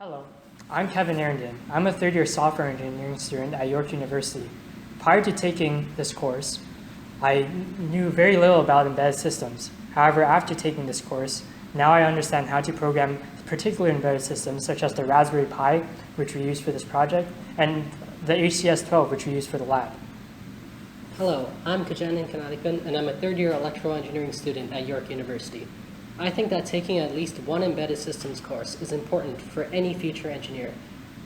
Hello, I'm Kevin Arindaeng. I'm a third-year software engineering student at York University. Prior to taking this course, I knew very little about embedded systems. However, after taking this course, now I understand how to program particular embedded systems such as the Raspberry Pi, which we use for this project, and the HCS-12, which we use for the lab. Hello, I'm Kajanan Kanathipan, and I'm a third-year electrical engineering student at York University. I think that taking at least one embedded systems course is important for any future engineer.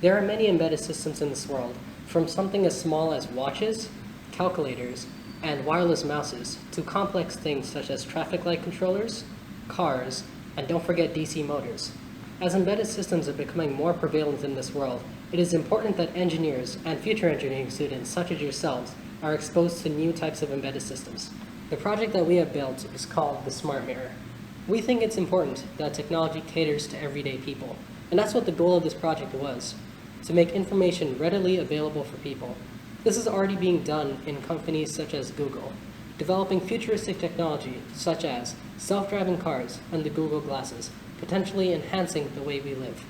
There are many embedded systems in this world, from something as small as watches, calculators, and wireless mouses, to complex things such as traffic light controllers, cars, and don't forget DC motors. As embedded systems are becoming more prevalent in this world, it is important that engineers and future engineering students such as yourselves are exposed to new types of embedded systems. The project that we have built is called the Smart Mirror. We think it's important that technology caters to everyday people, and that's what the goal of this project was, to make information readily available for people. This is already being done in companies such as Google, developing futuristic technology such as self-driving cars and the Google Glasses, potentially enhancing the way we live.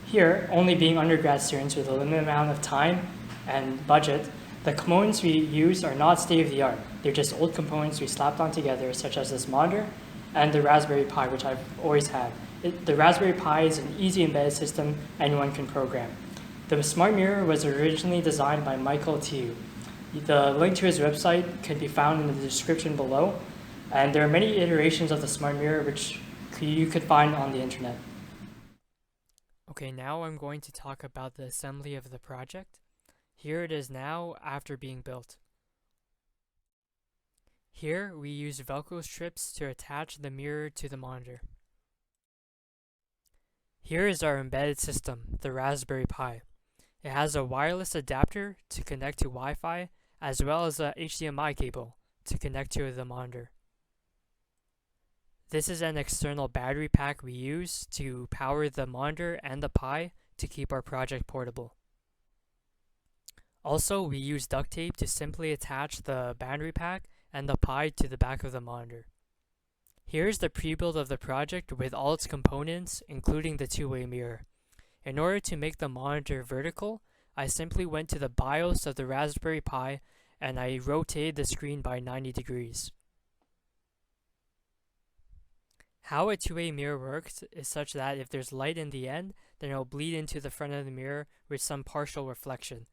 Here, only being undergrad students with a limited amount of time and budget, the components we use are not state-of-the-art. They're just old components we slapped on together, such as this monitor and the Raspberry Pi, which I've always had. The Raspberry Pi is an easy embedded system anyone can program. The Smart Mirror was originally designed by Michael Tiu. The link to his website can be found in the description below, and there are many iterations of the Smart Mirror which you could find on the internet. Okay, now I'm going to talk about the assembly of the project. Here it is now after being built. Here we use Velcro strips to attach the mirror to the monitor. Here is our embedded system, the Raspberry Pi. It has a wireless adapter to connect to Wi-Fi, as well as a HDMI cable to connect to the monitor. This is an external battery pack we use to power the monitor and the Pi to keep our project portable. Also, we use duct tape to simply attach the battery pack and the Pi to the back of the monitor. Here's the pre-build of the project with all its components, including the two-way mirror. In order to make the monitor vertical, I simply went to the BIOS of the Raspberry Pi and I rotated the screen by 90 degrees. How a two-way mirror works is such that if there's light in the end, then it will bleed into the front of the mirror with some partial reflection.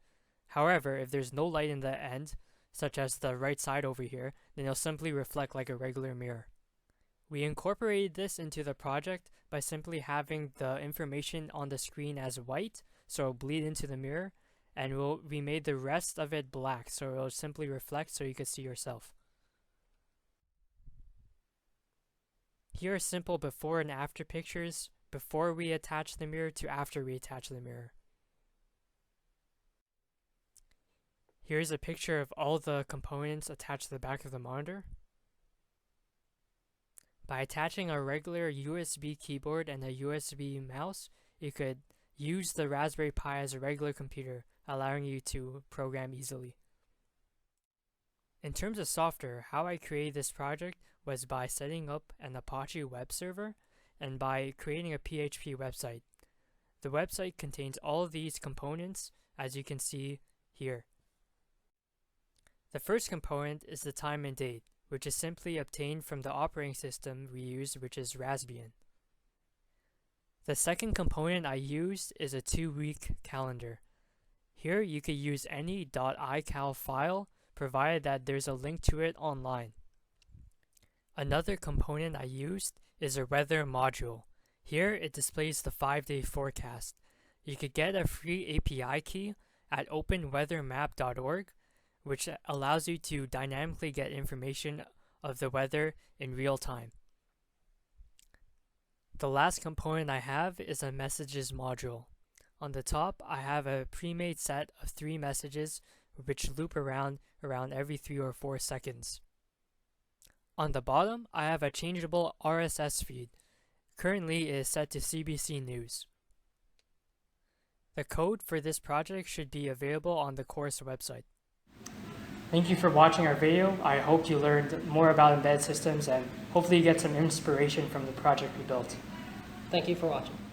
However, if there's no light in the end, such as the right side over here, then it'll simply reflect like a regular mirror. We incorporated this into the project by simply having the information on the screen as white, so it'll bleed into the mirror, and we made the rest of it black, so it'll simply reflect so you can see yourself. Here are simple before and after pictures, before we attach the mirror to after we attach the mirror. Here's a picture of all the components attached to the back of the monitor. By attaching a regular USB keyboard and a USB mouse, you could use the Raspberry Pi as a regular computer, allowing you to program easily. In terms of software, how I created this project was by setting up an Apache web server and by creating a PHP website. The website contains all of these components, as you can see here. The first component is the time and date, which is simply obtained from the operating system we use, which is Raspbian. The second component I used is a 2-week calendar. Here you could use any .ical file, provided that there's a link to it online. Another component I used is a weather module. Here it displays the 5-day forecast. You could get a free API key at openweathermap.org, which allows you to dynamically get information of the weather in real time. The last component I have is a messages module. On the top, I have a pre-made set of 3 messages which loop around every 3 or 4 seconds. On the bottom, I have a changeable RSS feed. Currently, it is set to CBC News. The code for this project should be available on the course website. Thank you for watching our video. I hope you learned more about embedded systems and hopefully you get some inspiration from the project we built. Thank you for watching.